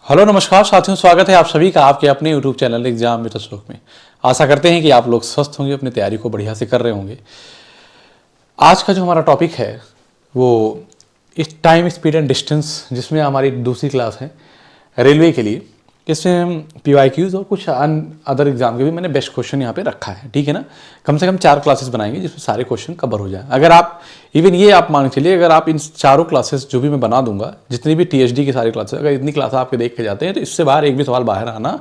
Hello नमस्कार साथियों, स्वागत है आप सभी का आपके अपने यूट्यूब चैनल एग्जाम मित्र श्लोक में। आशा करते हैं कि आप लोग स्वस्थ होंगे, अपनी तैयारी को बढ़िया से कर रहे होंगे। आज का जो हमारा टॉपिक है वो इस टाइम स्पीड एंड डिस्टेंस, जिसमें हमारी दूसरी क्लास है रेलवे के लिए। इसमें हम PYQs और कुछ अदर एग्जाम के भी मैंने बेस्ट क्वेश्चन यहाँ पे रखा है, ठीक है ना। कम से कम 4 क्लासेस बनाएंगे जिसमें सारे क्वेश्चन कवर हो जाए। अगर आप इवन ये आप मान चलिए, अगर आप इन चारों क्लासेस जो भी मैं बना दूंगा, जितनी भी THD की सारी क्लासेस, अगर इतनी क्लास आपके देख के जाते हैं तो इससे बाहर एक भी सवाल बाहर आना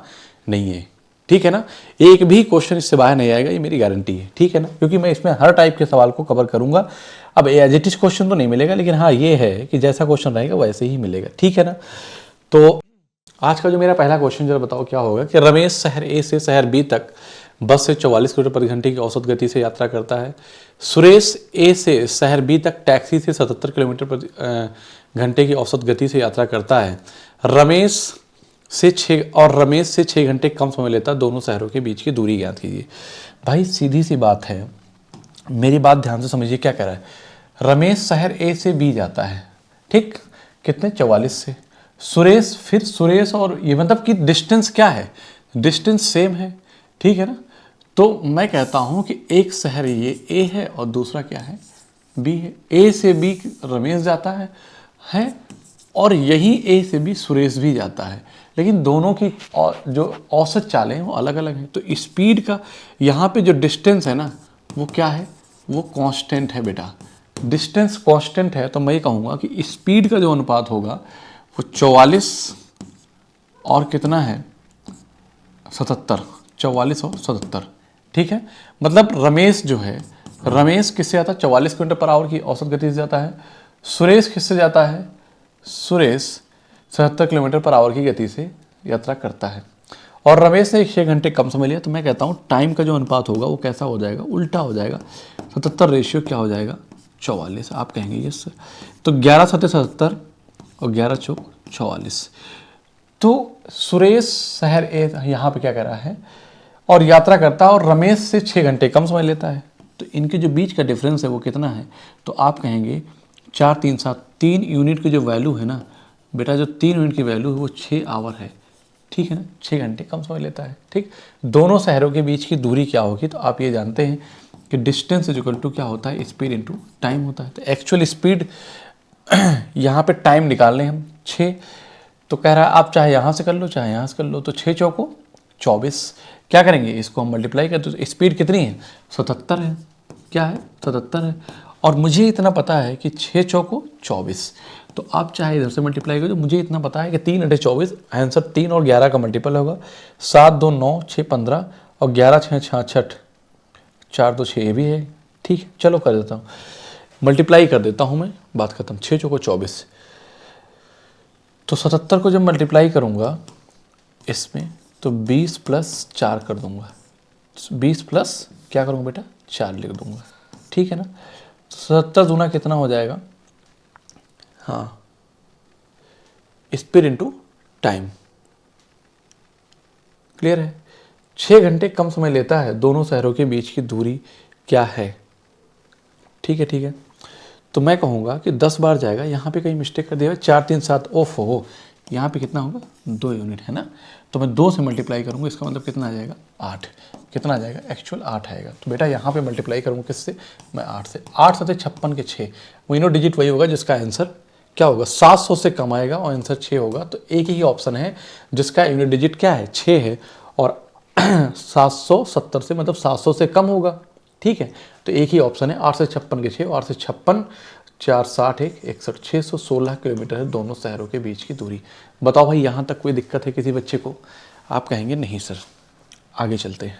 नहीं है, ठीक है ना। एक भी क्वेश्चन इससे बाहर नहीं आएगा, ये मेरी गारंटी है, ठीक है ना, क्योंकि मैं इसमें हर टाइप के सवाल को कवर करूंगा। अब एज इट इज क्वेश्चन तो नहीं मिलेगा, लेकिन हाँ ये है कि जैसा क्वेश्चन रहेगा वैसे ही मिलेगा, ठीक है ना। तो आज का जो मेरा पहला क्वेश्चन जरा बताओ क्या होगा कि रमेश शहर ए से शहर बी तक बस से 44 किलोमीटर प्रति घंटे की औसत गति से यात्रा करता है। सुरेश ए से शहर बी तक टैक्सी से 77 किलोमीटर प्रति घंटे की औसत गति से यात्रा करता है। रमेश से 6 घंटे कम समय लेता है। दोनों शहरों के बीच की दूरी ज्ञात कीजिए। भाई सीधी सी बात है, मेरी बात ध्यान से समझिए क्या कह रहा है। रमेश शहर ए से बी जाता है, ठीक, कितने 44 से। सुरेश और ये मतलब कि डिस्टेंस क्या है, डिस्टेंस सेम है, ठीक है ना। तो मैं कहता हूं कि एक शहर ये ए है और दूसरा क्या है, बी है। ए से बी रमेश जाता है और यही ए से बी सुरेश भी जाता है, लेकिन दोनों की जो औसत चालें हैं वो अलग अलग हैं। तो स्पीड का यहाँ पे जो डिस्टेंस है ना वो क्या है, वो कांस्टेंट है बेटा। डिस्टेंस कांस्टेंट है तो मैं ये कहूँगा कि स्पीड का जो अनुपात होगा वो 44 और कितना है 77, 44 और 77, ठीक है। मतलब रमेश जो है, रमेश किससे जाता है 44 किलोमीटर पर आवर की औसत गति से जाता है। सुरेश किससे जाता है, सुरेश 77 किलोमीटर पर आवर की गति से यात्रा करता है और रमेश ने 6 घंटे कम समय लिया। तो मैं कहता हूँ टाइम का जो अनुपात होगा वो कैसा हो जाएगा, उल्टा हो जाएगा। 77 रेशियो क्या हो जाएगा 44। आप कहेंगे यस सर। तो 11 सत्ते 77 और 11 चौक 44। तो सुरेश शहर ए यहाँ पे क्या कर रहा है और यात्रा करता है और रमेश से 6 घंटे कम समय लेता है। तो इनके जो बीच का डिफरेंस है वो कितना है, तो आप कहेंगे 4 3 7, 3 यूनिट की जो वैल्यू है ना बेटा, जो 3 यूनिट की वैल्यू है वो 6 आवर है, ठीक है ना। 6 घंटे कम समय लेता है, ठीक। दोनों शहरों के बीच की दूरी क्या होगी, तो आप ये जानते हैं कि डिस्टेंस इज इक्वल टू क्या होता है, स्पीड इंटू टाइम होता है। तो एक्चुअल स्पीड यहाँ पे टाइम निकाल लें हम 6, तो कह रहा है आप चाहे यहाँ से कर लो चाहे यहाँ से कर लो। तो 6 चौको 24, क्या करेंगे इसको हम मल्टीप्लाई कर, तो स्पीड कितनी है 77 है, क्या है 77 है। और मुझे इतना पता है कि 6 चौको 24, तो आप चाहे इधर से मल्टीप्लाई करो। मुझे इतना पता है कि 3 × 24 आंसर 3 और 11 का मल्टीपल होगा। 7 2 9 6 15 और 11 6 66, 4 2 6 भी है, ठीक है। चलो कर देता हूँ, मल्टीप्लाई कर देता हूँ मैं, बात खत्म। 6 चौको 24, तो 77 को जब मल्टीप्लाई करूँगा इसमें तो 20 + 4 कर दूंगा। 20 प्लस क्या करूँगा बेटा 4 लिख दूंगा, ठीक है ना। तो 77 दूना कितना हो जाएगा, हाँ, स्पीड इंटू टाइम, क्लियर है। 6 घंटे कम समय लेता है, दोनों शहरों के बीच की दूरी क्या है, ठीक है, ठीक है। तो मैं कहूँगा कि 10 बार जाएगा, यहाँ पे कहीं मिस्टेक कर दिया, 4 3 7, ओफ हो, यहाँ पे कितना होगा 2 यूनिट है ना। तो मैं 2 से मल्टीप्लाई करूँगा, इसका मतलब कितना आ जाएगा 8, कितना आ जाएगा एक्चुअल 8 आएगा। तो बेटा यहाँ पे मल्टीप्लाई करूँगा किससे, मैं 8 से। 8 7 56 के 6, विनो डिजिट वही होगा जिसका आंसर क्या होगा 700 से कम आएगा और आंसर 6 होगा। तो एक ही ऑप्शन है जिसका यूनिट डिजिट क्या है 6 है और 770 से मतलब 700 से कम होगा, ठीक है। तो एक ही ऑप्शन है 8 से 56 के 6, 8 से 56 4 60 1 61, 616 किलोमीटर है दोनों शहरों के बीच की दूरी। बताओ भाई यहाँ तक कोई दिक्कत है किसी बच्चे को, आप कहेंगे नहीं सर। आगे चलते हैं,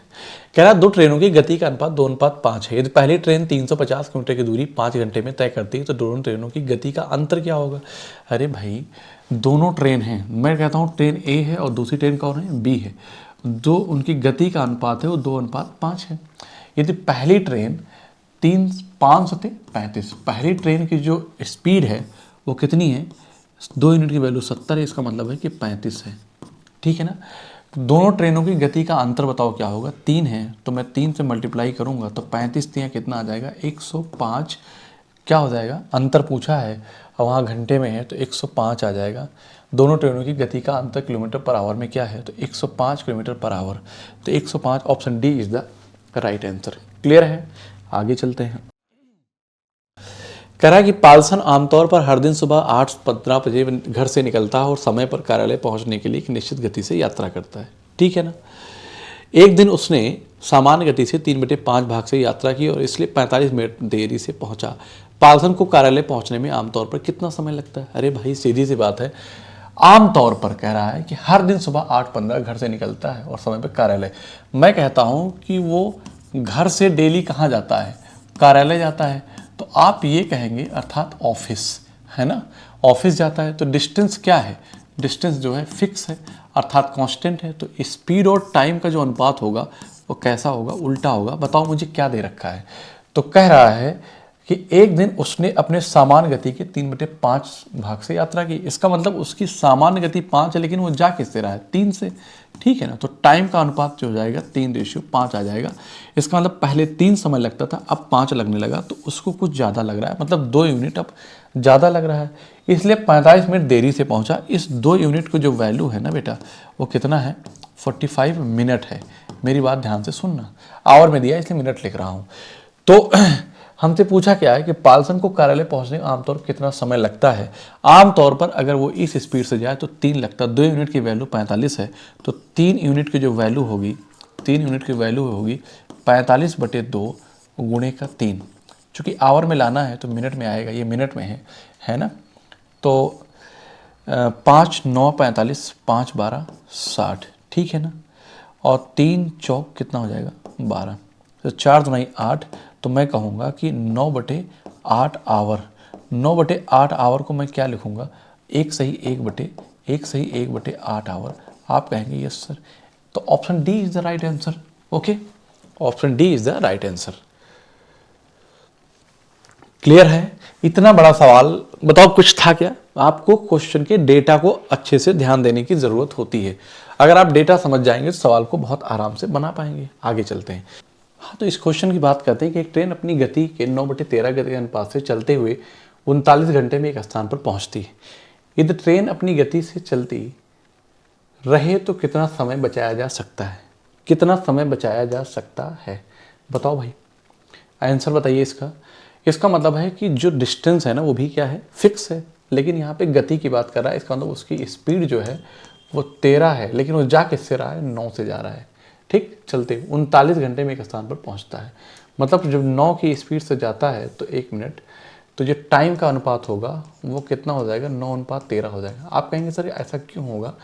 कह रहा 2 ट्रेनों की गति का अनुपात 2:5 है। यदि पहली ट्रेन 350 किलोमीटर की दूरी 5 घंटे में तय करती है तो दोनों ट्रेनों की गति का अंतर क्या होगा। अरे भाई दोनों ट्रेन हैं, मैं कहता हूँ ट्रेन ए है और दूसरी ट्रेन कौन है, बी है। जो उनकी गति का अनुपात है वो 2:5 है। यदि पहली ट्रेन 5 7 35, पहली ट्रेन की जो स्पीड है वो कितनी है, 2 यूनिट की वैल्यू 70 है, इसका मतलब है कि 35 है, ठीक है ना। दोनों ट्रेनों की गति का अंतर बताओ क्या होगा, 3 है, तो मैं 3 से मल्टीप्लाई करूंगा तो 35 3 कितना आ जाएगा 105, क्या हो जाएगा, अंतर पूछा है और वहाँ घंटे में है तो 105 आ जाएगा। दोनों ट्रेनों की गति का अंतर किलोमीटर पर आवर में क्या है, तो 105 किलोमीटर पर आवर। तो 105 option D is the right answer. Clear है, आगे चलते हैं। कह रहा है कि पाल्सन आमतौर पर हर दिन सुबह 8:15 बजे घर से निकलता है और समय पर कार्यालय पहुंचने के लिए एक निश्चित गति से यात्रा करता है। ठीक है ना। एक दिन उसने सामान्य गति से 3/5 भाग से यात्रा की और इसलिए 45 मिनट देरी से पहुंचा। पाल्सन को कार्यालय पहुंचने में आमतौर पर कितना समय लगता है? अरे भाई सीधी सी बात है, आमतौर पर कह रहा है कि हर दिन सुबह 8:15 घर से निकलता है और समय पर कार्यालय। मैं कहता हूं कि वो घर से डेली कहाँ जाता है, कार्यालय जाता है। तो आप ये कहेंगे अर्थात ऑफिस, है ना, ऑफिस जाता है। तो डिस्टेंस क्या है, डिस्टेंस जो है फिक्स है अर्थात कांस्टेंट है। तो स्पीड और टाइम का जो अनुपात होगा वो कैसा होगा, उल्टा होगा। बताओ मुझे क्या दे रखा है। तो कह रहा है कि एक दिन उसने अपने सामान्य गति के 3/5 भाग से यात्रा की। इसका मतलब उसकी सामान्य गति 5 है, लेकिन वो जा किससे रहा है, 3 से। ठीक है ना। तो टाइम का अनुपात जो हो जाएगा 3:5 आ जाएगा। इसका मतलब पहले 3 समय लगता था, अब 5 लगने लगा। तो उसको कुछ ज़्यादा लग रहा है, मतलब 2 यूनिट अब ज़्यादा लग रहा है, इसलिए 45 मिनट देरी से पहुंचा। इस 2 यूनिट को जो वैल्यू है ना बेटा, वो कितना है, 45 मिनट है। मेरी बात ध्यान से सुनना, आवर में दिया इसलिए मिनट लिख रहा हूँ। तो हमसे पूछा क्या है कि पाल्सन को कार्यालय पहुंचने में आमतौर पर कितना समय लगता है। आमतौर पर अगर वो इस स्पीड से जाए तो 3 लगता है। 2 यूनिट की वैल्यू 45 है, तो 3 यूनिट की जो वैल्यू होगी, 3 यूनिट की वैल्यू होगी 45/2 गुणे का 3। चूँकि आवर में लाना है तो मिनट में आएगा, ये मिनट में है ना। तो 5 9 45, 5 12 60, ठीक है ना। और 3 चौक कितना हो जाएगा, 12। तो 4 दुनाई 8। तो मैं कहूँगा कि 9/8 आवर। 9/8 आवर को मैं क्या लिखूँगा, 1 सही 1/8 आवर। आप कहेंगे यस सर। तो option D is the right answer. Okay, option D is the right answer. Clear है। इतना बड़ा सवाल, बताओ कुछ था क्या। आपको क्वेश्चन के डेटा को अच्छे से ध्यान देने की जरूरत होती है। अगर आप डेटा समझ जाएंगे तो सवाल को बहुत आराम से बना पाएंगे। आगे चलते हैं। हाँ, तो इस क्वेश्चन की बात करते हैं कि एक ट्रेन अपनी गति के 9/13 गति के अनुपात से चलते हुए 39 घंटे में एक स्थान पर पहुंचती है। यदि ट्रेन अपनी गति से चलती रहे तो कितना समय बचाया जा सकता है, कितना समय बचाया जा सकता है, बताओ भाई। आंसर बताइए इसका। इसका मतलब है कि जो डिस्टेंस है ना वो भी क्या है, फिक्स है, लेकिन यहाँ पे गति की बात कर रहा है। इसका मतलब उसकी स्पीड जो है वो 13 है, लेकिन वो जा किससे रहा है, 9 से जा रहा है। ठीक, चलते 39 घंटे में एक स्थान पर पहुंचता है। मतलब जब 9 की स्पीड से जाता है तो 1 मिनट, तो जो टाइम का अनुपात होगा वो कितना हो जाएगा, 9:13 हो जाएगा। आप कहेंगे सर ऐसा क्यों होगा।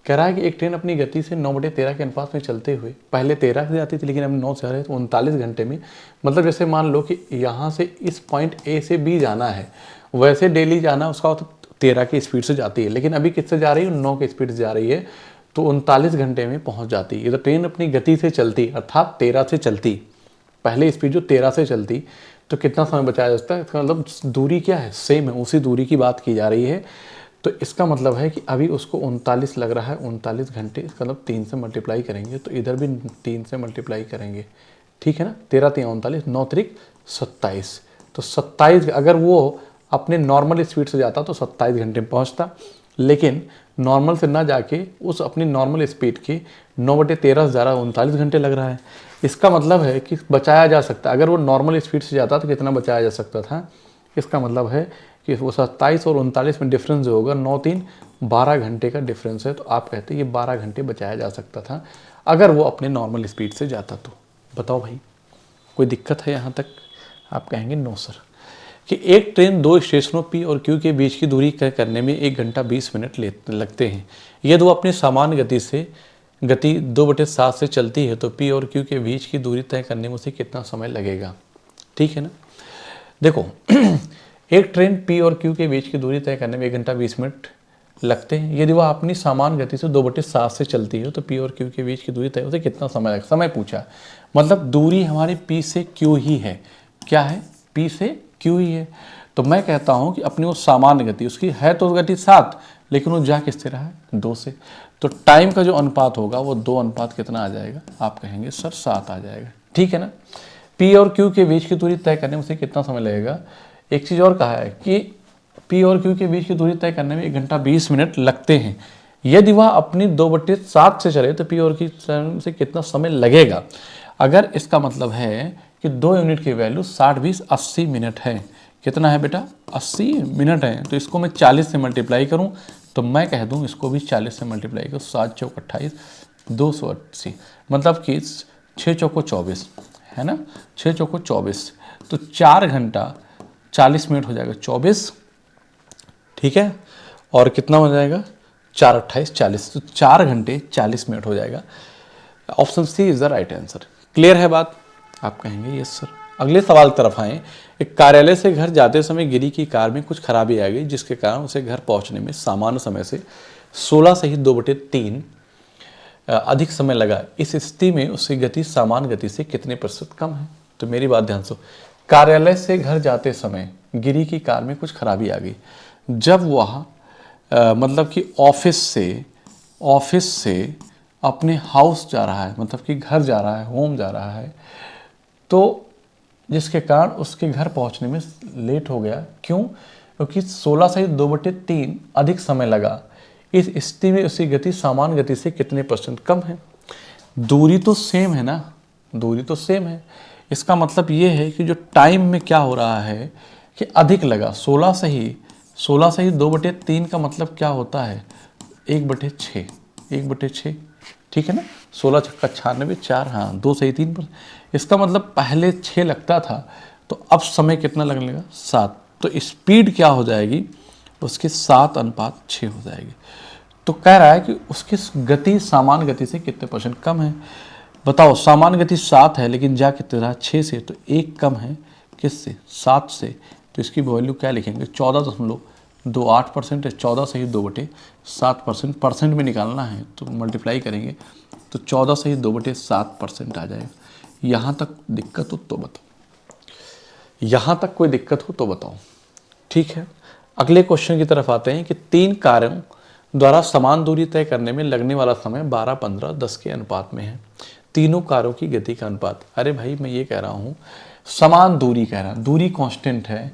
कह रहा है कि एक ट्रेन अपनी गति से 9/13 के अनुपात में चलते हुए पहले 13 से जाती थी, लेकिन अब 9 से आ रहे तो 39 घंटे में। मतलब जैसे मान लो कि यहाँ से इस पॉइंट ए से बी जाना है, वैसे डेली जाना उसका तो 13 की स्पीड से जाती है, लेकिन अभी किससे जा रही है, 9 की स्पीड से जा रही है, तो 39 घंटे में पहुंच जाती है। तो ट्रेन अपनी गति से चलती अर्थात 13 से चलती, पहले स्पीड जो 13 से चलती, तो कितना समय बचाया जा सकता है। इसका मतलब दूरी क्या है, सेम है, उसी दूरी की बात की जा रही है। तो इसका मतलब है कि अभी उसको 39 लग रहा है, 39 घंटे। इसका मतलब 3 से मल्टीप्लाई करेंगे तो इधर भी 3 से मल्टीप्लाई करेंगे, ठीक है ना। 13 3 39, 9 3 27। तो 27, अगर वो अपने नॉर्मल स्पीड से जाता तो 27 घंटे में पहुंचता, लेकिन नॉर्मल से ना जाके उस अपनी नॉर्मल स्पीड के 9/13 से जा रहा है, 39 घंटे लग रहा है। इसका मतलब है कि बचाया जा सकता है। अगर वो नॉर्मल स्पीड से जाता तो कितना बचाया जा सकता था। इसका मतलब है कि वो 27 और 39 में डिफरेंस जो होगा 9 3 12 घंटे का डिफरेंस है। तो आप कहते हैं ये 12 घंटे बचाया जा सकता था अगर वो अपने नॉर्मल स्पीड से जाता तो। बताओ भाई, कोई दिक्कत है यहाँ तक। आप कहेंगे नो सर। कि एक ट्रेन 2 स्टेशनों पी और क्यू के बीच की दूरी तय करने में 1 घंटा 20 मिनट लगते हैं। यदि वो अपनी सामान्य गति 2/7 से चलती है तो पी और क्यू के बीच की दूरी तय करने में उसे कितना समय लगेगा। ठीक है ना। देखो एक ट्रेन पी और क्यू के बीच की दूरी तय करने में 1 घंटा 20 मिनट लगते हैं। यदि वह अपनी सामान्य गति से 2/7 से चलती है तो पी और क्यू के बीच की दूरी तय उसे कितना समय लगेगा। समय पूछा, मतलब दूरी हमारी पी से क्यू ही है। क्या है, पी से क्यू ही है। तो मैं कहता हूं कि अपनी वो सामान्य गति, उसकी है तो गति 7, लेकिन वो जा किससे रहा है, 2 से। तो टाइम का जो अनुपात होगा वो 2 अनुपात कितना आ जाएगा, आप कहेंगे सर 7 आ जाएगा। ठीक है ना। पी और क्यू के बीच की दूरी तय करने में उसे कितना समय लगेगा। एक चीज़ और कहा है कि P और Q के बीच की दूरी तय करने में 1 घंटा 20 मिनट लगते हैं। यदि वह अपनी 2/7 से चले तो P और Q से कितना समय लगेगा? अगर इसका मतलब है कि 2 यूनिट की वैल्यू 60 20 80 मिनट है। कितना है बेटा? 80 मिनट है। तो इसको मैं 40 से मल्टीप्लाई करूं तो मैं कह दूं इसको भी 40 से मल्टीप्लाई करो, 7 चौक 28 280, मतलब कि 6 चौको 24 है ना, 6 चौको 24, तो 4 घंटा 40 मिनट हो जाएगा 24, ठीक है। और कितना हो जाएगा? 4 28 40, तो 4 घंटे 40 मिनट हो जाएगा। Option C is the right answer. Clear है बात? आप कहेंगे यस सर। अगले सवाल की तरफ आए। एक कार्यालय से घर जाते समय गिरी की कार में कुछ खराबी आ गई जिसके कारण उसे घर पहुंचने में सामान्य समय से 16 सहित 2/3 अधिक समय लगा। इस स्थिति में उसकी गति सामान्य गति से कितने प्रतिशत कम है? तो मेरी बात ध्यान से, कार्यालय से घर जाते समय गिरी की कार में कुछ खराबी आ गई। जब वह मतलब कि ऑफिस से अपने हाउस जा रहा है, मतलब कि घर जा रहा है, होम जा रहा है, तो जिसके कारण उसके घर पहुंचने में लेट हो गया। क्यों? क्योंकि 16 सहित 2/3 अधिक समय लगा। इस स्थिति में उसकी गति सामान्य गति से कितने % कम है? दूरी तो सेम है ना, दूरी तो सेम है। इसका मतलब ये है कि जो टाइम में क्या हो रहा है कि अधिक लगा। 16 सही 2/3 का मतलब क्या होता है? 1/6, 1/6, ठीक है ना। 16 छक्का 96, 4, हाँ 2 सही 3 पर। इसका मतलब पहले 6 लगता था तो अब समय कितना लगने लगा? 7। तो स्पीड क्या हो जाएगी? उसकी 7:6 हो जाएगी। तो कह रहा है कि उसकी गति सामान्य गति से कितने % कम है? बताओ, सामान्य गति 7 है लेकिन जा कितने रहा? 6 से, तो 1 कम है किससे? 7 से। तो इसकी वैल्यू क्या लिखेंगे? 14.28% है। 14 सही 2/7%, परसेंट में निकालना है तो मल्टीप्लाई करेंगे तो 14 सही 2/7% आ जाएगा। यहाँ तक दिक्कत हो तो बताओ, यहाँ तक कोई दिक्कत हो तो बताओ, ठीक है। अगले क्वेश्चन की तरफ आते हैं कि 3 कारों द्वारा समान दूरी तय करने में लगने वाला समय 12, 15, 10 के अनुपात में है। तीनों कारों की गति का अनुपात। अरे भाई मैं ये कह रहा हूँ समान दूरी कह रहा हूँ, दूरी कांस्टेंट है,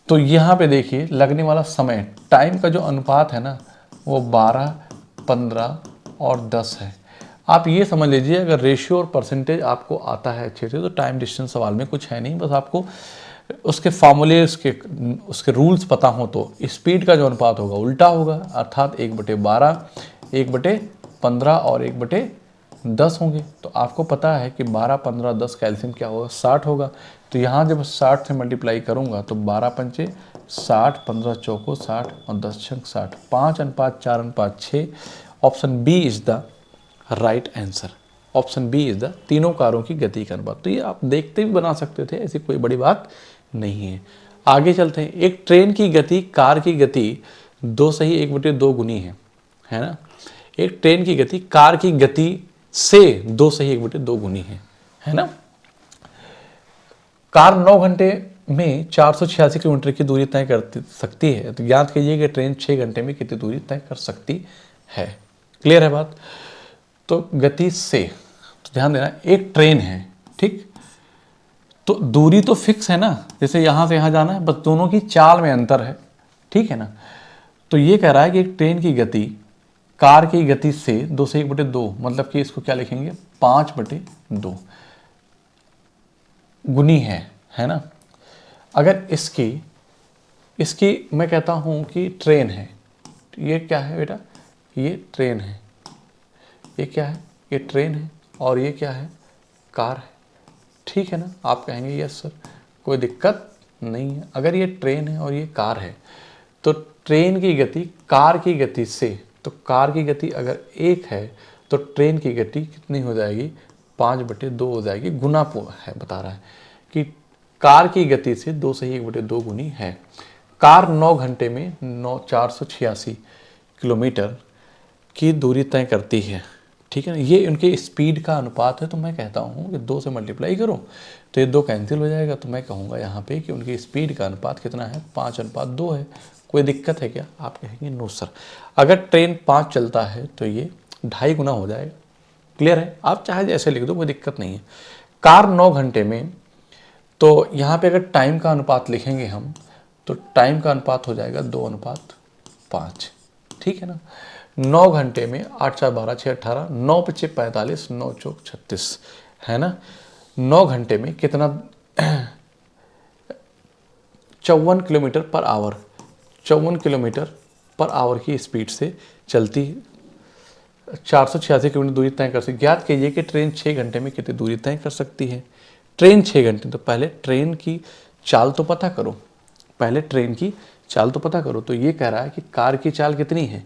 तो यहाँ पे देखिए लगने वाला समय, टाइम का जो अनुपात है ना वो 12, 15 और 10 है। आप ये समझ लीजिए अगर रेशियो और परसेंटेज आपको आता है अच्छे से तो टाइम डिस्टेंस सवाल में कुछ है नहीं, बस आपको उसके फार्मूले उसके रूल्स पता हो तो स्पीड का जो अनुपात होगा उल्टा होगा, अर्थात 1/12, 1/15 और 1/10 होंगे। तो आपको पता है कि 12, 15, 10 का एलसीएम क्या होगा? 60 होगा। तो यहाँ जब 60 से मल्टीप्लाई करूँगा तो 12 पंचे 60, 15 चौको 60 और 10 छंक 60, 5:4:6। Option B is the right answer. Option B is the तीनों कारों की गति का अनुपात। तो ये आप देखते भी बना सकते थे, ऐसी कोई बड़ी बात नहीं है। आगे चलते हैं। एक ट्रेन की गति कार की गति 2 सही 1/2 गुनी है ना। एक ट्रेन की गति कार की गति से 2 सही 1/2 गुनी है ना। कार 9 घंटे में 486 किलोमीटर की दूरी तय कर सकती है, तो ज्ञात कीजिए कि ट्रेन 6 घंटे में कितनी दूरी तय कर सकती है। क्लियर है बात? तो गति से, तो ध्यान देना, एक ट्रेन है, ठीक, तो दूरी तो फिक्स है ना, जैसे यहां से यहां जाना है, बस दोनों की चाल में अंतर है, ठीक है ना। तो ये कह रहा है कि एक ट्रेन की गति कार की गति से 2 से 1/2, मतलब कि इसको क्या लिखेंगे? 5/2 गुनी है ना। अगर इसकी मैं कहता हूं कि ट्रेन है, ये क्या है बेटा? ये ट्रेन है। ये क्या है? ये ट्रेन है। और ये क्या है? कार है, ठीक है ना। आप कहेंगे यस सर, कोई दिक्कत नहीं है। अगर ये ट्रेन है और ये कार है तो ट्रेन की गति कार की गति से, तो कार की गति अगर 1 है तो ट्रेन की गति कितनी हो जाएगी? 5/2 हो जाएगी। गुना है, बता रहा है कि कार की गति से 2 से 1/2 गुनी है। कार 9 घंटे में 486 किलोमीटर की दूरी तय करती है, ठीक है ना। ये उनके स्पीड का अनुपात है। तो मैं कहता हूँ कि 2 से मल्टीप्लाई करो तो ये 2 कैंसिल हो जाएगा। तो मैं कहूँगा यहाँ पे कि उनकी स्पीड का अनुपात कितना है? 5:2 है। कोई दिक्कत है क्या? आप कहेंगे नो सर। अगर ट्रेन 5 चलता है तो ये 2.5 गुना हो जाएगा। क्लियर है? आप चाहे जैसे लिख दो, कोई दिक्कत नहीं है। कार 9 घंटे में, तो यहाँ पे अगर टाइम का अनुपात लिखेंगे हम तो टाइम का अनुपात हो जाएगा 2:5। ठीक है ना। 9 घंटे में 8 4 12 6 18, 9 5 45, 9 चौक 36, है ना। 9 घंटे में कितना 54 kilometre per hour, 54 kilometre per hour की स्पीड से चलती 486 किलोमीटर दूरी तय कर सकती। ज्ञात कीजिए कि ट्रेन 6 घंटे में कितनी दूरी तय कर सकती है। ट्रेन 6 घंटे, तो पहले ट्रेन की चाल तो पता करो, पहले ट्रेन की चाल तो पता करो। तो ये कह रहा है कि कार की चाल कितनी है,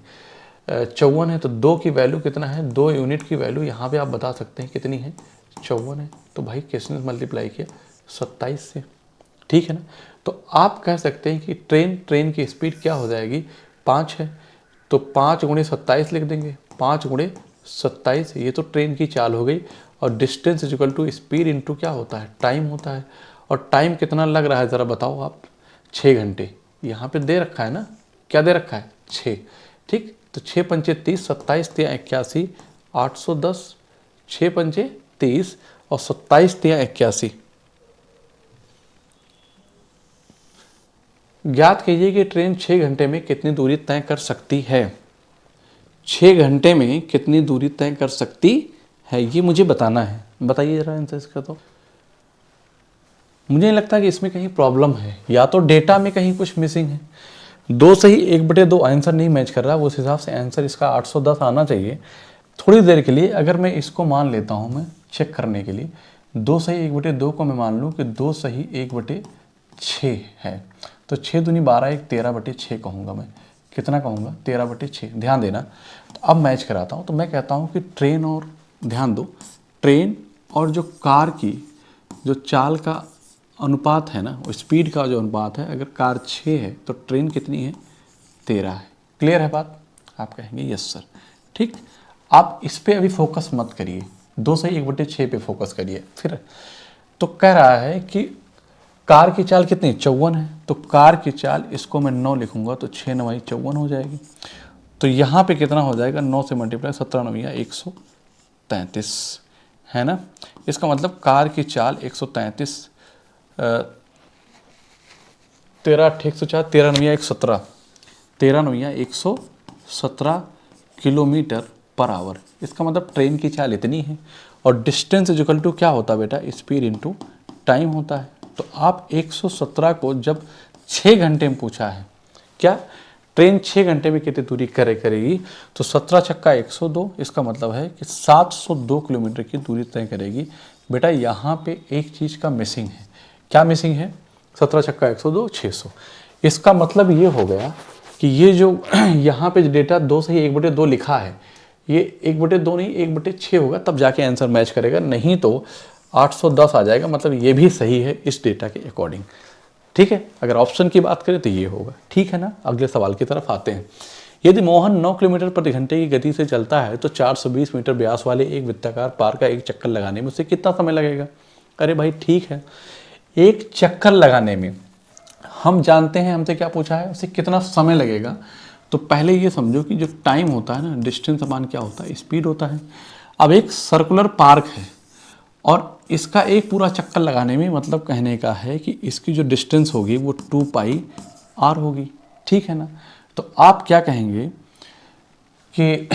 54 है, तो 2 की वैल्यू कितना है, 2 यूनिट की वैल्यू यहाँ पे आप बता सकते हैं कितनी है, 54 है। तो भाई किसने मल्टीप्लाई किया, 27 से। ठीक है ना। तो आप कह सकते हैं कि ट्रेन की स्पीड क्या हो जाएगी, 5 है, तो 5 × 27 लिख देंगे, 5 × 27, ये तो ट्रेन की चाल हो गई। और distance equal to speed into क्या होता है, टाइम होता है। और टाइम कितना लग रहा है ज़रा बताओ आप, 6 घंटे यहाँ पे दे रखा है ना, क्या दे रखा है, 6। ठीक, तो 6 पंचे 30, 27 तिया 81, 810, 6 पंचे 30 और 27 तिया 81। ज्ञात कीजिए कि ट्रेन 6 घंटे में कितनी दूरी तय कर सकती है। 6 घंटे में कितनी दूरी तय कर सकती है, ये मुझे बताना है। बताइए जरा आंसर इसका। तो मुझे नहीं लगता कि इसमें कहीं प्रॉब्लम है, या तो डेटा में कहीं कुछ मिसिंग है। 2 सही 1/2 आंसर नहीं मैच कर रहा, उस हिसाब से आंसर इसका 810 आना चाहिए। थोड़ी देर के लिए अगर मैं इसको मान लेता हूँ, मैं चेक करने के लिए 2 सही 1/2 को मैं मान लूँ कि 2 सही 1/6 है, तो 6 दूनी 12, 1 13/6 कहूँगा मैं। कितना कहूँगा, 13/6। ध्यान देना। तो अब मैच कराता हूँ, तो मैं कहता हूँ कि ट्रेन, और ध्यान दो, ट्रेन और जो कार की जो चाल का अनुपात है ना, वो स्पीड का जो अनुपात है, अगर कार 6 है तो ट्रेन कितनी है, 13 है। क्लियर है बात, आप कहेंगे यस सर। ठीक, आप इस पे अभी फोकस मत करिए, 2 सही 1/6 पे फोकस करिए। फिर तो कह रहा है कि कार की चाल कितनी, 54 है, तो कार की चाल, इसको मैं 9 लिखूंगा, तो 6 9 54 हो जाएगी। तो यहाँ पे कितना हो जाएगा, 9 से मल्टीप्लाई 17 9 133, है ना। इसका मतलब कार की चाल 133, 13 8 104, 13 9 117, 13 9 117 किलोमीटर पर आवर। इसका मतलब ट्रेन की चाल इतनी है। और डिस्टेंस इक्वल टू क्या होता है बेटा, स्पीड इंटू टाइम होता है। तो आप 117 को जब 6 घंटे में पूछा है, क्या ट्रेन 6 घंटे में कितनी दूरी करेगी, तो 17 छक्का 102, इसका मतलब है कि 702 किलोमीटर की दूरी तय करेगी। बेटा यहाँ पे एक चीज़ का मिसिंग है। क्या मिसिंग है, 17 छक्का 102, 600। इसका मतलब ये हो गया कि ये जो यहाँ पे डेटा 2 सही 1/2 लिखा है, ये 1/2 नहीं 1/6 होगा, तब जाके आंसर मैच करेगा, नहीं तो 810 आ जाएगा। मतलब ये भी सही है इस डेटा के अकॉर्डिंग। ठीक है, अगर ऑप्शन की बात करें तो ये होगा। ठीक है ना। अगले सवाल की तरफ आते हैं। यदि मोहन 9 किलोमीटर प्रति घंटे की गति से चलता है तो 420 मीटर व्यास वाले एक वृत्ताकार पार्क का एक चक्कर लगाने में उसे कितना समय लगेगा। अरे भाई ठीक है, एक चक्कर लगाने में हम जानते हैं, हमसे क्या पूछा है, उसे कितना समय लगेगा। तो पहले ये समझो कि जो टाइम होता है ना, डिस्टेंस अपान क्या होता है, स्पीड होता है। अब एक सर्कुलर पार्क है और इसका एक पूरा चक्कर लगाने में मतलब कहने का है कि इसकी जो डिस्टेंस होगी वो 2πr होगी। ठीक है ना। तो आप क्या कहेंगे कि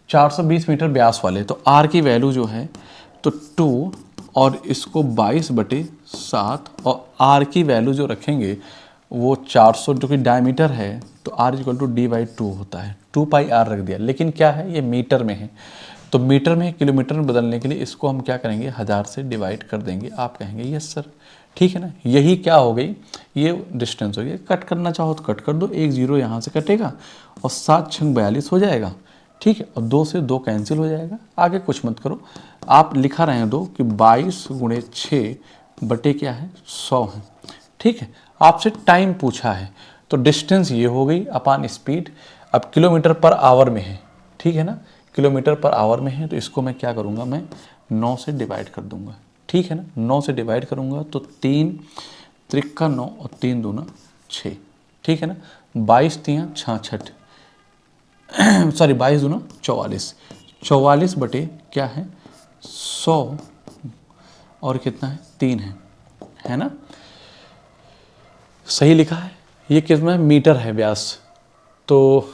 420 मीटर व्यास वाले, तो r की वैल्यू जो है तो 2 और इसको 22/7, और r की वैल्यू जो रखेंगे वो 400, जो कि डायमीटर है, तो r = d/2 होता है। 2πr रख दिया, लेकिन क्या है, ये मीटर में है, तो मीटर में किलोमीटर में बदलने के लिए इसको हम क्या करेंगे, 1000 से डिवाइड कर देंगे। आप कहेंगे यस सर। ठीक है ना। यही क्या हो गई, ये डिस्टेंस हो गई। कट करना चाहो तो कट कर दो, 1 0 यहाँ से कटेगा और 7 6 42 हो जाएगा। ठीक है, और 2 से 2 कैंसिल हो जाएगा। आगे कुछ मत करो, आप लिखा रहे हैं 2 कि 22 × 6 बटे क्या है, 100 है। ठीक है, आपसे टाइम पूछा है, तो डिस्टेंस ये हो गई अपान स्पीड। अब किलोमीटर पर आवर में है, ठीक है ना, किलोमीटर पर आवर में है, तो इसको मैं क्या करूँगा, मैं 9 से डिवाइड कर दूंगा। ठीक है ना, 9 से डिवाइड करूँगा तो 3 त्रिक्का 9 और 3 दूना 6। ठीक है ना, 22 3 66, सॉरी 22 दूना 44, 44 बटे क्या है, 100 और कितना है, 3 है ना। सही लिखा है ये किस में मीटर है व्यास, तो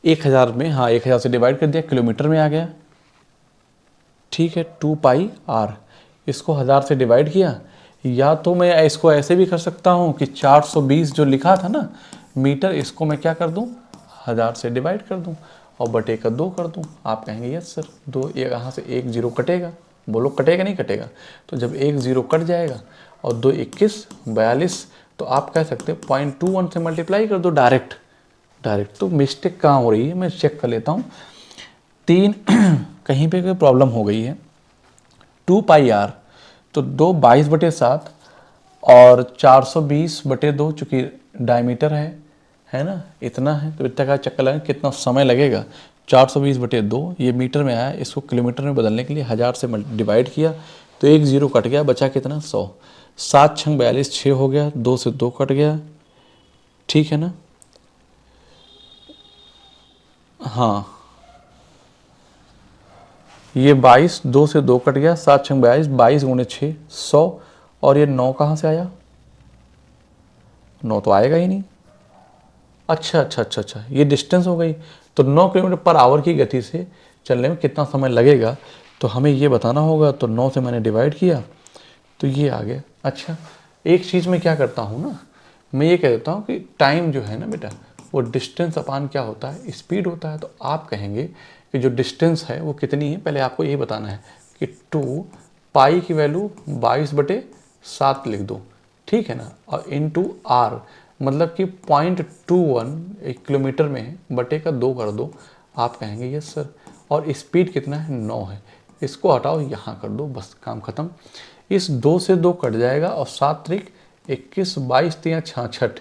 1000 में, हाँ 1000 से डिवाइड कर दिया, किलोमीटर में आ गया। ठीक है, 2 पाई आर, इसको 1000 से डिवाइड किया, या तो मैं इसको ऐसे भी कर सकता हूँ कि 420 जो लिखा था ना मीटर, इसको मैं क्या कर दूँ 1000 से डिवाइड कर दूँ और बटे का 2 कर दूँ। आप कहेंगे यस सर, 2 यहाँ से 1 0 कटेगा, बोलो कटेगा नहीं कटेगा, तो जब 1 0 कट जाएगा और 2 21 42, तो आप कह सकते हैं 0.21 से मल्टीप्लाई कर दो डायरेक्ट। तो मिस्टेक कहाँ हो रही है मैं चेक कर लेता हूँ। 3 कहीं पे कोई प्रॉब्लम हो गई है। 2 पाई आर, तो 2 22/7 और 420/2, चूँकि डायमीटर है ना, इतना है, तो इतना का चक्कर लगा कितना समय लगेगा। 420/2 ये मीटर में आया, इसको किलोमीटर में बदलने के लिए 1000 से डिवाइड किया, तो 1 0 कट गया, बचा कितना 100। 7 6 42, 6 हो गया, 2 से 2 कट गया, ठीक है ना। हाँ ये 22, 2 से 2 कट गया, 7 6 42, 22 गुणे 6 100, और ये 9 कहाँ से आया, 9 तो आएगा ही नहीं। अच्छा, ये डिस्टेंस हो गई। तो 9 किलोमीटर पर आवर की गति से चलने में कितना समय लगेगा, तो हमें ये बताना होगा। तो 9 से मैंने डिवाइड किया, तो ये आ गया। अच्छा, एक चीज़ मैं क्या करता हूँ ना, मैं ये कह देता हूँ कि टाइम जो है ना बेटा, वो डिस्टेंस अपान क्या होता है, स्पीड होता है। तो आप कहेंगे कि जो डिस्टेंस है वो कितनी है, पहले आपको ये बताना है कि 2 पाई की वैल्यू 22/7 लिख दो, ठीक है ना, और इनटू आर, मतलब कि 0.21 एक किलोमीटर में है, बटे का 2 कर दो। आप कहेंगे यस सर, और स्पीड कितना है 9 है, इसको हटाओ यहाँ कर दो, बस काम खत्म। इस 2 से 2 कट जाएगा और 7 त्रिक 21, 22 3 66,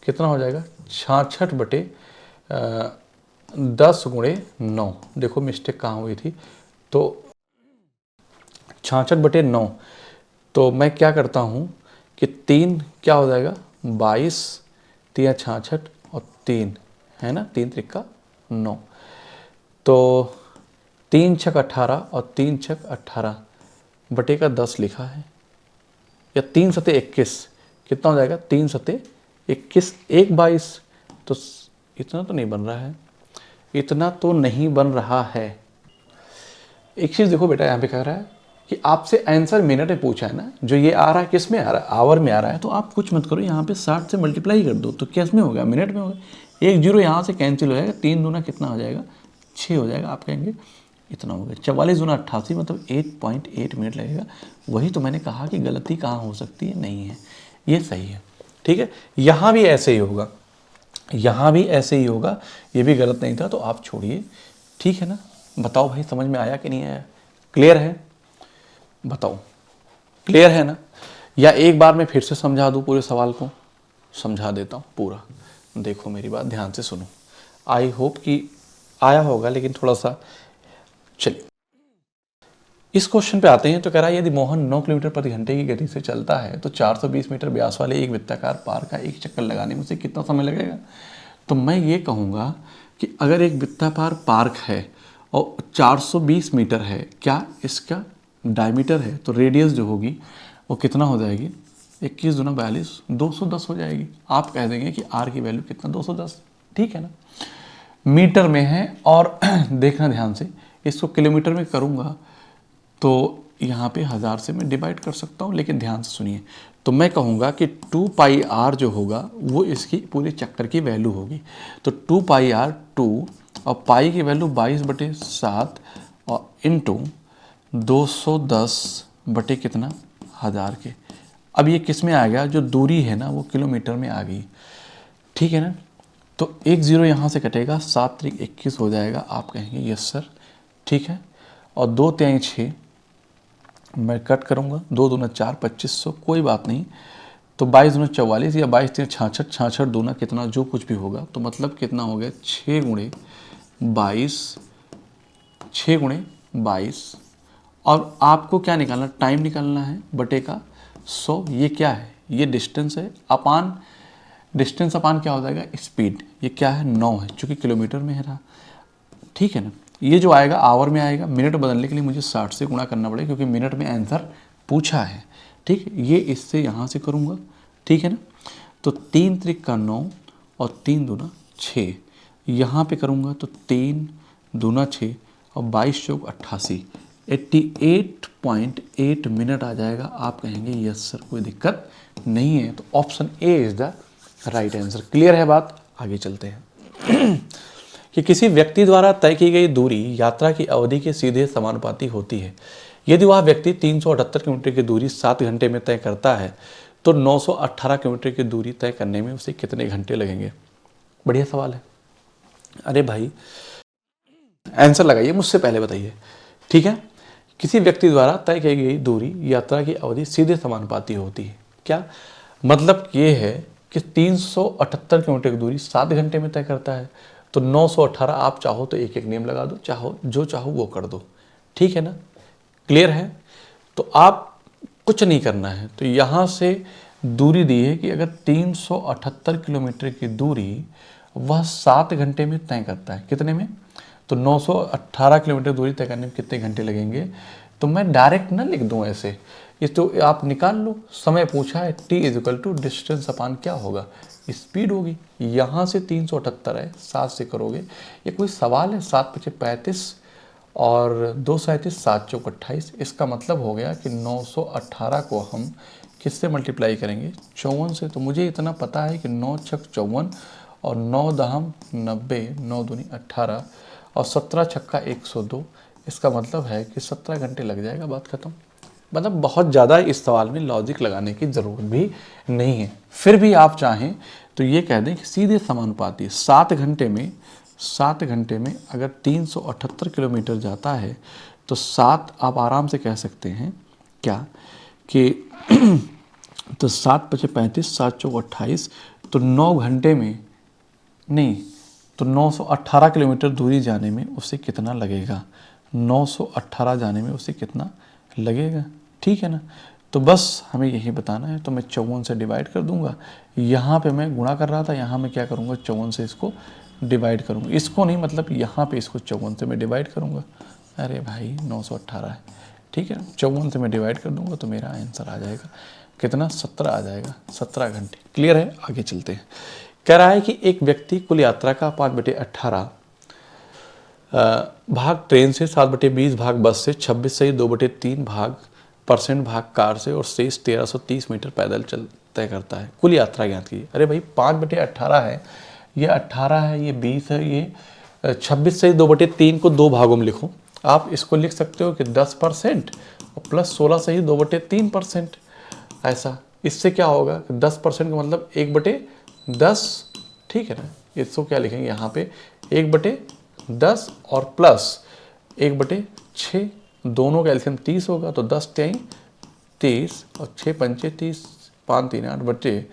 कितना हो जाएगा 66/10 गुणे 9। देखो मिस्टेक कहाँ हुई थी, तो 66/9। तो मैं क्या करता हूँ कि 3 क्या हो जाएगा 22 3 66 और 3 है ना, 3 त्रिका 9, तो 3 छक 18 और 3 छक 18 बटे का 10 लिखा है, या 3 सते 21, कितना हो जाएगा 3 सते 21, 1 22, तो इतना तो नहीं बन रहा है, इतना तो नहीं बन रहा है। एक चीज़ देखो बेटा, यहाँ पे कह रहा है कि आपसे आंसर मिनट में पूछा है ना, जो ये आ रहा है किस में आ रहा है, आवर में आ रहा है, तो आप कुछ मत करो, यहाँ पे 60 से मल्टीप्लाई कर दो, तो किस में होगा, मिनट में होगा। 1 0 यहाँ से कैंसिल हो जाएगा, 3 दूना कितना हो जाएगा 6 हो जाएगा। आप कहेंगे इतना हो गया, 44 दूना 88, मतलब 8.8 मिनट लगेगा। वही तो मैंने कहा कि गलती कहाँ हो सकती है, नहीं है, ये सही है, ठीक है। यहाँ भी ऐसे ही होगा, यहाँ भी ऐसे ही होगा, ये भी गलत नहीं था, तो आप छोड़िए, ठीक है ना। बताओ भाई समझ में आया कि नहीं आया, क्लियर है, बताओ क्लियर है ना, या एक बार मैं फिर से समझा दूँ, पूरे सवाल को समझा देता हूँ पूरा। देखो मेरी बात ध्यान से सुनो, आई होप कि आया होगा, लेकिन थोड़ा सा चलिए इस क्वेश्चन पे आते हैं। तो कह रहा है यदि मोहन 9 किलोमीटर प्रति घंटे की गति से चलता है तो 420 मीटर व्यास वाले एक वृत्ताकार पार्क का एक चक्कर लगाने में उसे कितना समय लगेगा। तो मैं ये कहूँगा कि अगर एक वृत्ताकार पार्क है और 420 मीटर है, क्या इसका डायमीटर है, तो रेडियस जो होगी वो कितना हो जाएगी, 21 दूना 42, 210 हो जाएगी। आप कह देंगे कि आर की वैल्यू कितना 210, ठीक है ना, मीटर में है। और देखना ध्यान से, इसको किलोमीटर में करूँगा तो यहाँ पे 1000 से मैं डिवाइड कर सकता हूँ, लेकिन ध्यान से सुनिए। तो मैं कहूँगा कि 2 पाई आर जो होगा वो इसकी पूरे चक्कर की वैल्यू होगी। तो 2 पाई आर 2, और पाई की वैल्यू 22/7 और इनटू 210 बटे कितना 1000 के। अब ये किस में आ गया, जो दूरी है ना वो किलोमीटर में आ गई, ठीक है ना। तो 1 0 यहाँ से कटेगा, 7 त्रिक 21 हो जाएगा। आप कहेंगे यस सर, ठीक है। और 2 3 6 मैं कट करूँगा, 2 दूना 4 2500, कोई बात नहीं। तो 22 दूना 44 या 22 3 66, 66 दूना कितना जो कुछ भी होगा, तो मतलब कितना हो गया 6 गुणे 22, 6 गुणे 22। और आपको क्या निकालना, टाइम निकालना है, बटे का 100। ये क्या है, ये डिस्टेंस है, अपान डिस्टेंस अपान क्या हो जाएगा स्पीड। ये क्या है 9 है, चूँकि किलोमीटर में है रहा, ठीक है ना। ये जो आएगा आवर में आएगा, मिनट बदलने के लिए मुझे 60 से गुणा करना पड़ेगा, क्योंकि मिनट में आंसर पूछा है, ठीक। ये इससे यहाँ से करूँगा, ठीक है ना। तो 3 त्रिक का 9 और 3 दूना 6, यहाँ पे करूँगा तो 3 दूना 6 और 22 चौक 88, 88.8 मिनट आ जाएगा। आप कहेंगे यस सर कोई दिक्कत नहीं है, तो option A is the right answer. Clear है बात, आगे चलते हैं। कि किसी व्यक्ति द्वारा तय की गई दूरी यात्रा की अवधि के सीधे समानुपाती होती है। यदि वह व्यक्ति 378 किलोमीटर की दूरी 7 घंटे में तय करता है तो 918 किलोमीटर की दूरी तय करने में उसे कितने घंटे लगेंगे। बढ़िया सवाल है। अरे भाई आंसर लगाइए, मुझसे पहले बताइए, ठीक है। किसी व्यक्ति द्वारा तय की गई दूरी यात्रा की अवधि सीधे समानुपाती होती है। क्या मतलब ये है कि 378 किलोमीटर की दूरी 7 घंटे में तय करता है, तो 918 आप चाहो तो एक एक नेम लगा दो, चाहो जो चाहो वो कर दो, ठीक है ना। क्लियर है। तो आप कुछ नहीं करना है, तो यहाँ से दूरी दी है कि अगर 378 किलोमीटर की दूरी वह 7 घंटे में तय करता है, कितने में, तो 918 किलोमीटर दूरी तय करने में कितने घंटे लगेंगे। तो मैं डायरेक्ट ना लिख दूँ ऐसे, ये तो आप निकाल लो। समय पूछा है, t इजिकल टू डिस्टेंस अपान क्या होगा, स्पीड होगी। यहाँ से 378 है, 7 से करोगे, ये कोई सवाल है। 7 × 5 = 35 और 2 × 7 = 7 × 28। इसका मतलब हो गया कि 918 को हम किससे मल्टीप्लाई करेंगे, 54 से। तो मुझे इतना पता है कि 9 × 6 = 54 और 9 दहम 90, 9 दूनी 18 और 17 छक्का 102। इसका मतलब है कि 17 घंटे लग जाएगा, बात खत्म। मतलब बहुत ज़्यादा इस सवाल में लॉजिक लगाने की ज़रूरत भी नहीं है। फिर भी आप चाहें तो ये कह दें कि सीधे समानुपाती 7 घंटे में अगर 378 किलोमीटर जाता है तो 7 आप आराम से कह सकते हैं क्या कि तो 7 × 5 = 35, 7 × 4 = 28, तो 9 घंटे में नहीं, तो 918 किलोमीटर दूरी जाने में उसे कितना लगेगा, 918 जाने में उसे कितना लगेगा, ठीक है ना। तो बस हमें यही बताना है। तो मैं 54 से डिवाइड कर दूंगा, यहाँ पे मैं गुणा कर रहा था, यहाँ मैं क्या करूँगा, 54 से इसको डिवाइड करूँगा, इसको नहीं, मतलब यहाँ पे इसको 54 से मैं डिवाइड करूँगा। अरे भाई 918 है, ठीक है, 54 से मैं डिवाइड कर दूँगा तो मेरा आंसर आ जाएगा कितना, 17 आ जाएगा, 17 घंटे। क्लियर है, आगे चलते हैं। कह रहा है कि एक व्यक्ति कुल यात्रा का 5/18 भाग ट्रेन से, 7/20 भाग बस से, 26 से 2/3 % भाग कार से और शेष 1330 मीटर पैदल चल तय करता है। कुल यात्रा ज्ञात की। अरे भाई 5/18 है, ये 18 है, ये 20 है, ये 26 से 2/3 को 2 भागों में लिखो। आप इसको लिख सकते हो कि 10% और प्लस 16 से ही 2/3%। ऐसा इससे क्या होगा कि 10% का मतलब 1/10, ठीक है ना। इसको क्या लिखेंगे यहाँ पे 1/10 और प्लस 1/6, दोनों का एलसीएम 30 होगा, तो 10 × 30 और 6 × 5 = 30, 5 × 3 = 8 बटे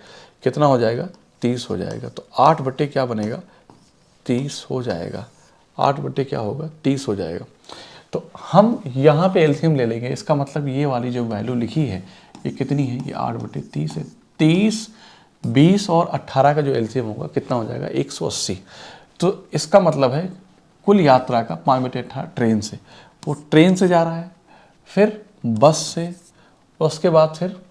कितना हो जाएगा, 30 हो जाएगा। तो 8 बटे क्या बनेगा, 30 हो जाएगा। 8 बटे क्या होगा, 30 हो जाएगा। तो हम यहाँ पे एलसीएम ले लेंगे, इसका मतलब ये वाली जो वैल्यू लिखी है ये कितनी है, ये 8/30 है। 30, 20 और 18 का जो एलसीएम होगा कितना हो जाएगा, 180। तो इसका मतलब है कुल यात्रा का 5/18 ट्रेन से, वो ट्रेन से जा रहा है, फिर बस से, उसके बाद फिर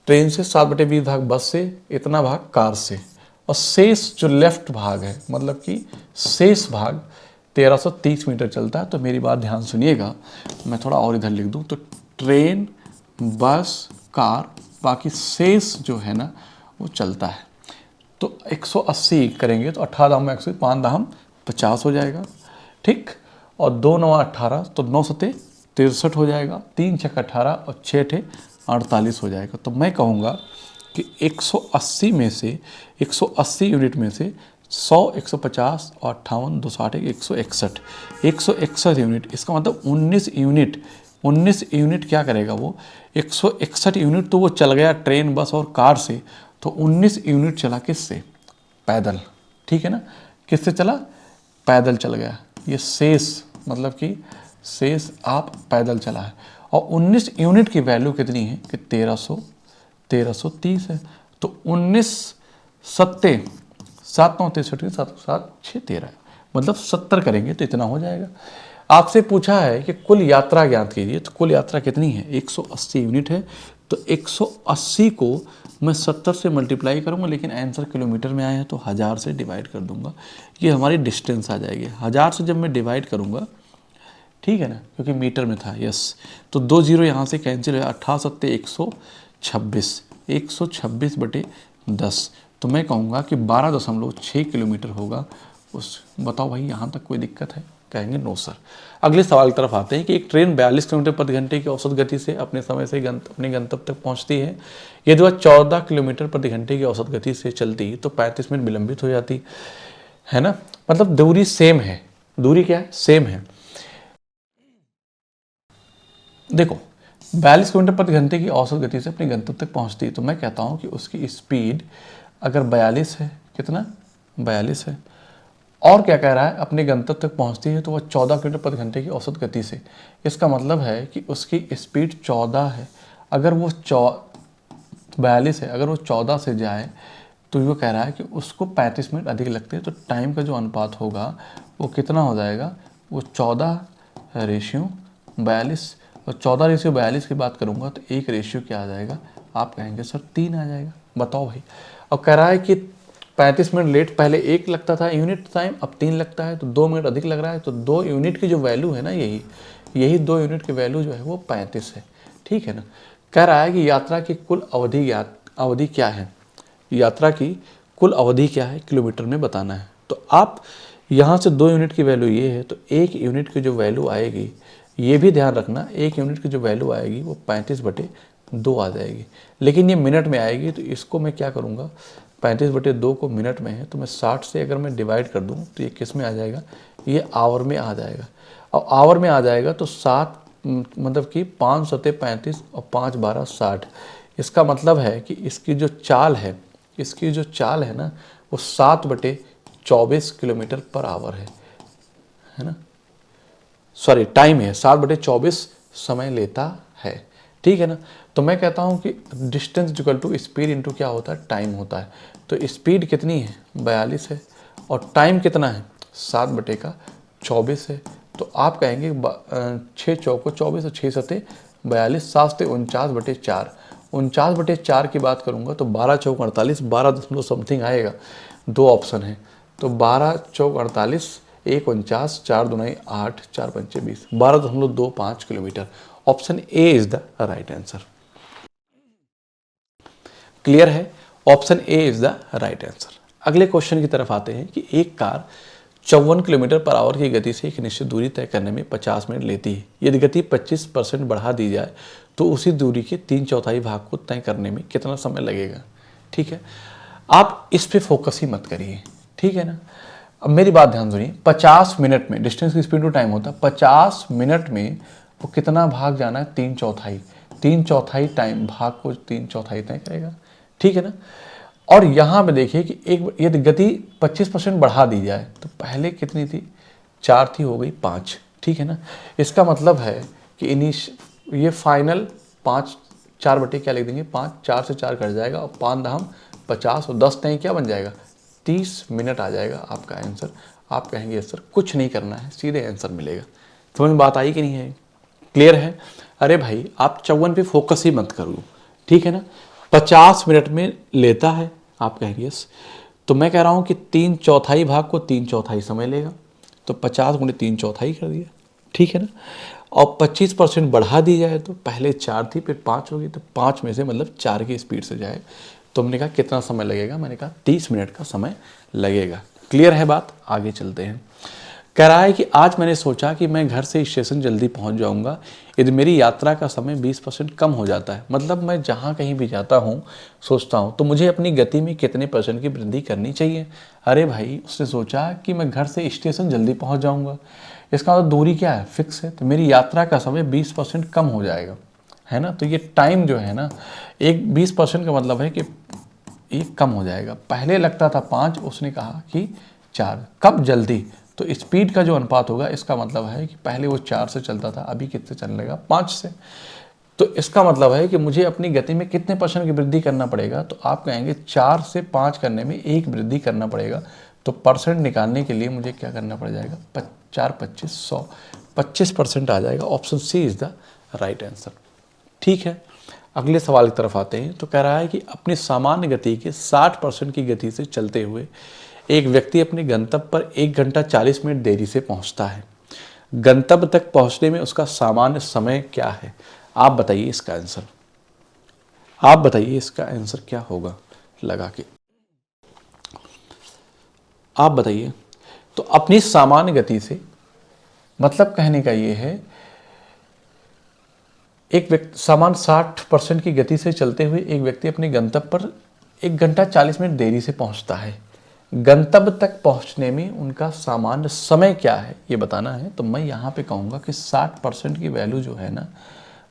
ट्रेन से 7/20 भाग बस से, इतना भाग कार से, और शेष जो लेफ्ट भाग है, मतलब कि शेष भाग 1330 मीटर चलता है। तो मेरी बात ध्यान सुनिएगा, मैं थोड़ा और इधर लिख दूं, तो ट्रेन, बस, कार, बाकी शेष जो है ना वो चलता है। तो 180 करेंगे तो 18 दाम में 100, 5 दाम 50 हो जाएगा, ठीक। और 2 × 9 = 18, तो 9 × 7 = 63 हो जाएगा, 3 × 6 = 18 और 6 × 8 = 48 हो जाएगा। तो मैं कहूँगा कि 180 में से 180 यूनिट में से 100, 150 और 58, 260 161, 161 यूनिट, इसका मतलब 19 यूनिट, 19 यूनिट क्या करेगा वो, 161 यूनिट तो वो चल गया ट्रेन, बस और कार से, तो 19 यूनिट चला किससे, पैदल, ठीक है ना। किससे चला, पैदल चल गया। ये शेष मतलब कि शेष आप पैदल चला है, और 19 यूनिट की वैल्यू कितनी है कि 1330 है। तो 19 सत्ते 7 9 63, 7 7 6 13 है, मतलब 70 करेंगे तो इतना हो जाएगा। आपसे पूछा है कि कुल यात्रा ज्ञात कीजिए, तो कुल यात्रा कितनी है, 180 यूनिट है। तो 180 को मैं 70 से मल्टीप्लाई करूँगा, लेकिन आंसर किलोमीटर में आया है तो 1000 से डिवाइड कर दूंगा, ये हमारी डिस्टेंस आ जाएगी। 1000 से जब मैं डिवाइड करूँगा, ठीक है ना, क्योंकि मीटर में था, यस, तो 2 जीरो यहाँ से कैंसिल है, 18 126, 126/10, तो मैं कहूँगा कि 12.6 किलोमीटर होगा उस। बताओ भाई, यहाँ तक कोई दिक्कत है? कहेंगे नो सर। अगले सवाल की तरफ आते हैं कि एक ट्रेन 42 किलोमीटर प्रति घंटे की औसत गति से अपने समय से अपने गंतव्य तक पहुँचती है। यदि वह 14 किलोमीटर प्रति घंटे की औसत गति से चलती तो 35 मिनट विलंबित हो जाती, है ना। मतलब दूरी सेम है, दूरी क्या है? सेम है। देखो, 42 किलोमीटर प्रति घंटे की औसत गति से अपने गंतव्य तक पहुंचती है, तो मैं कहता हूं कि उसकी स्पीड अगर 42 है, कितना? 42 है, और क्या कह रहा है? अपने गंतव्य तक पहुंचती है तो वह 14 किलोमीटर प्रति घंटे की औसत गति से। इसका मतलब है कि उसकी स्पीड 14 है। अगर वो 42 है, अगर वो 14 से जाए तो वो कह रहा है कि उसको 35 मिनट अधिक लगते हैं, तो टाइम का जो अनुपात होगा वो कितना हो जाएगा? वो 14:42, और 14:42 की बात करूंगा तो 1 क्या आ जाएगा? आप कहेंगे सर 3 आ जाएगा। बताओ भाई। अब कह रहा है कि 35 मिनट लेट, पहले 1 लगता था यूनिट टाइम, अब 3 लगता है, तो 2 मिनट अधिक लग रहा है, तो 2 यूनिट की जो वैल्यू है ना, यही 2 यूनिट की वैल्यू जो है वो 35 है, ठीक है ना। कह रहा है कि यात्रा की कुल अवधि क्या है? यात्रा की कुल अवधि क्या है किलोमीटर में बताना है। तो आप यहाँ से 2 यूनिट की वैल्यू ये है, तो 1 यूनिट की जो वैल्यू आएगी, ये भी ध्यान रखना, 1 यूनिट की जो वैल्यू आएगी वो 35/2 आ जाएगी, लेकिन ये मिनट में आएगी। तो इसको मैं क्या करूँगा? 35/2 को मिनट में है तो मैं 60 से अगर मैं डिवाइड कर दूँ तो ये किस में आ जाएगा? ये आवर में आ जाएगा। और आवर में आ जाएगा तो 7 मतलब कि 5 सते 35 और 5 12 60। इसका मतलब है कि इसकी जो चाल है ना, वो 7/24 किलोमीटर पर आवर है ना। सॉरी, टाइम है, 7/24 समय लेता है, ठीक है ना। तो मैं कहता हूं कि distance equal to speed into क्या होता है? टाइम होता है। तो स्पीड कितनी है? 42 है, और टाइम कितना है? 7/24 है। तो आप कहेंगे 6 चौको 24 और 6 सते 42, 7 से 49/4, 49/4 की बात करूंगा तो 12 चौक 48, 12 दशमलव समथिंग आएगा। 2 ऑप्शन है, तो 12 चौक 48, 1 49, 4 दूनी 8, 4 पंचे 20, 12.25 kilometre. Option A is the right answer. Clear है? Option A is the right answer. अगले क्वेश्चन की तरफ आते हैं कि एक कार 54 किलोमीटर पर आवर की गति से एक निश्चित दूरी तय करने में 50 मिनट लेती है। यदि गति 25% बढ़ा दी जाए तो उसी दूरी के 3/4 भाग को तय करने में कितना समय लगेगा? ठीक है, आप इस पे फोकस ही मत करिए, ठीक है ना। अब मेरी बात ध्यान सुनिए, 50 मिनट में डिस्टेंस की स्पीड टू टाइम होता है, 50 मिनट में वो कितना भाग जाना है? 3/4, 3/4 टाइम भाग को 3/4 तय करेगा, ठीक है ना। और यहाँ पे देखिए कि एक यदि गति 25% बढ़ा दी जाए तो पहले कितनी थी? 4 थी, हो गई 5, ठीक है ना। इसका मतलब है कि ये फाइनल 5, 4 बटे क्या लिख देंगे? 5, 4 से 4 कट जाएगा, और 5 दाम 50 और 10 तय क्या बन जाएगा? 30 मिनट आ जाएगा आपका आंसर। आप कहेंगे सर कुछ नहीं करना है, सीधे आंसर मिलेगा। समझ में बात आई कि नहीं है? क्लियर है? अरे भाई, आप 54 पे फोकस ही मत करो, ठीक है ना। 50 मिनट में लेता है, आप कहेंगे यस, तो मैं कह रहा हूं कि 3/4 भाग को 3/4 समय लेगा, तो 50 × 3/4 कर दिया, ठीक है ना। और 25% बढ़ा दी जाए तो पहले 4 थी, फिर 5 होगी, तो 5 में से मतलब 4 की स्पीड से जाए तो हमने कहा कितना समय लगेगा? मैंने कहा 30 मिनट का समय लगेगा। क्लियर है बात? आगे चलते हैं। कह रहा है कि आज मैंने सोचा कि मैं घर से स्टेशन जल्दी पहुंच जाऊंगा यदि मेरी यात्रा का समय 20% कम हो जाता है। मतलब मैं जहां कहीं भी जाता हूं, सोचता हूं, तो मुझे अपनी गति में कितने % की वृद्धि करनी चाहिए? अरे भाई, उसने सोचा कि मैं घर से स्टेशन जल्दी पहुंच जाऊंगा, इसका मतलब दूरी क्या है? फिक्स है, तो मेरी यात्रा का समय 20% कम हो जाएगा, है ना। तो ये टाइम जो है ना, एक 20% का मतलब है कि ये कम हो जाएगा। पहले लगता था 5, उसने कहा कि 4। कब? जल्दी। तो स्पीड का जो अनुपात होगा, इसका मतलब है कि पहले वो 4 से चलता था, अभी कितने चलने लगा? 5 से। तो इसका मतलब है कि मुझे अपनी गति में कितने % की वृद्धि करना पड़ेगा? तो आप कहेंगे 4 से 5 करने में 1 वृद्धि करना पड़ेगा। तो % निकालने के लिए मुझे क्या करना पड़ जाएगा? 4 25 100, 25% आ जाएगा। Option C is the right answer, ठीक है। अगले सवाल की तरफ आते हैं। तो कह रहा है कि अपनी सामान्य गति के 60% की गति से चलते हुए एक व्यक्ति अपने गंतव्य पर 1 घंटा 40 मिनट देरी से पहुंचता है। गंतव्य तक पहुंचने में उसका सामान्य समय क्या है? आप बताइए इसका आंसर। आप बताइए इसका आंसर क्या होगा लगा के। आप बताइए। तो अपनी सामान्य गति से मतलब कहने का ये है, एक व्यक्ति सामान्य 60% की गति से चलते हुए एक व्यक्ति अपने गंतव्य पर 1 घंटा 40 मिनट देरी से पहुंचता है। गंतव्य तक पहुंचने में उनका सामान्य समय क्या है ये बताना है। तो मैं यहाँ पे कहूँगा कि 60% की वैल्यू जो है ना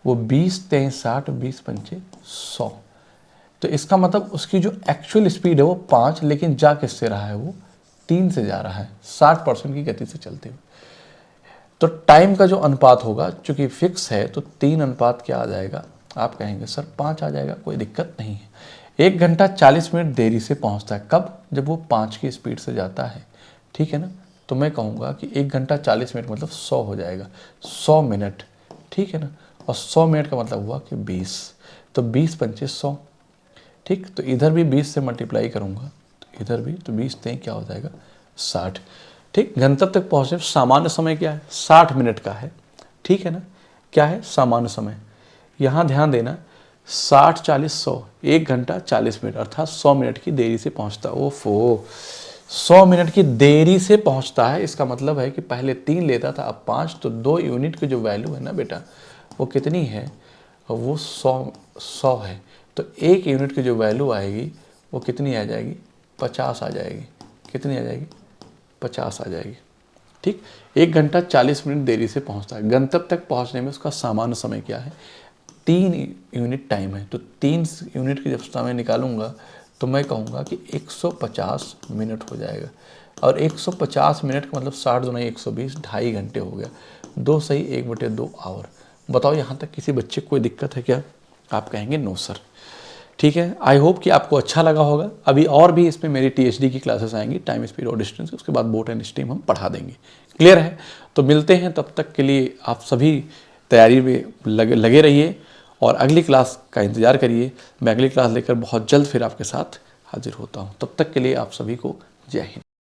वो 20 23 60 20 पंचे 100। तो इसका मतलब उसकी जो एक्चुअल स्पीड है वो 5, लेकिन जा किससे रहा है, वो 3 से जा रहा है 60% की गति से चलते हुए। तो टाइम का जो अनुपात होगा चूंकि फिक्स है तो 3 अनुपात क्या आ जाएगा, आप कहेंगे सर 5 आ जाएगा, कोई दिक्कत नहीं है। 1 घंटा 40 मिनट देरी से पहुंचता है, कब? जब वो 5 की स्पीड से जाता है, ठीक है ना। तो मैं कहूँगा कि 1 घंटा 40 मिनट मतलब 100 हो जाएगा, 100 मिनट, ठीक है ना। और 100 मिनट का मतलब हुआ कि 20, तो 20 पंचे 100, ठीक। तो इधर भी 20 से मल्टीप्लाई करूँगा तो इधर भी, तो 20 तें क्या हो जाएगा 60, ठीक। गंतव्य तक पहुँचने सामान्य समय क्या है, 60 मिनट का है, ठीक है ना। क्या है सामान्य समय, यहाँ ध्यान देना 60 40 100, 1 घंटा 40 मिनट अर्थात 100 मिनट की देरी से पहुँचता। ओफो, 100 मिनट की देरी से पहुँचता है, इसका मतलब है कि पहले 3 लेता था अब 5, तो 2 यूनिट की जो वैल्यू है ना बेटा वो कितनी है, वो 100 है। तो 1 यूनिट की जो वैल्यू आएगी वो कितनी आ जाएगी, 50 आ जाएगी। कितनी आ जाएगी, 50 आ जाएगी, ठीक। 1 घंटा 40 मिनट देरी से पहुंचता है। गंतव्य तक पहुंचने में उसका सामान्य समय क्या है, 3 यूनिट टाइम है। तो 3 यूनिट की जब समय निकालूंगा तो मैं कहूँगा कि 150 मिनट हो जाएगा। और 150 मिनट का मतलब 60 दूना 120, 2.5 घंटे हो गया। 2 सही 1/2 आवर। बताओ यहाँ तक किसी बच्चे को कोई दिक्कत है क्या? आप कहेंगे नो सर, ठीक है। आई होप कि आपको अच्छा लगा होगा। अभी और भी इसमें मेरी टीएचडी की क्लासेस आएंगी, टाइम स्पीड और डिस्टेंस, उसके बाद बोट एंड स्ट्रीम हम पढ़ा देंगे। क्लियर है? तो मिलते हैं, तब तक के लिए आप सभी तैयारी में लगे रहिए और अगली क्लास का इंतज़ार करिए। मैं अगली क्लास लेकर बहुत जल्द फिर आपके साथ हाजिर होता हूँ। तब तक के लिए आप सभी को जय हिंद।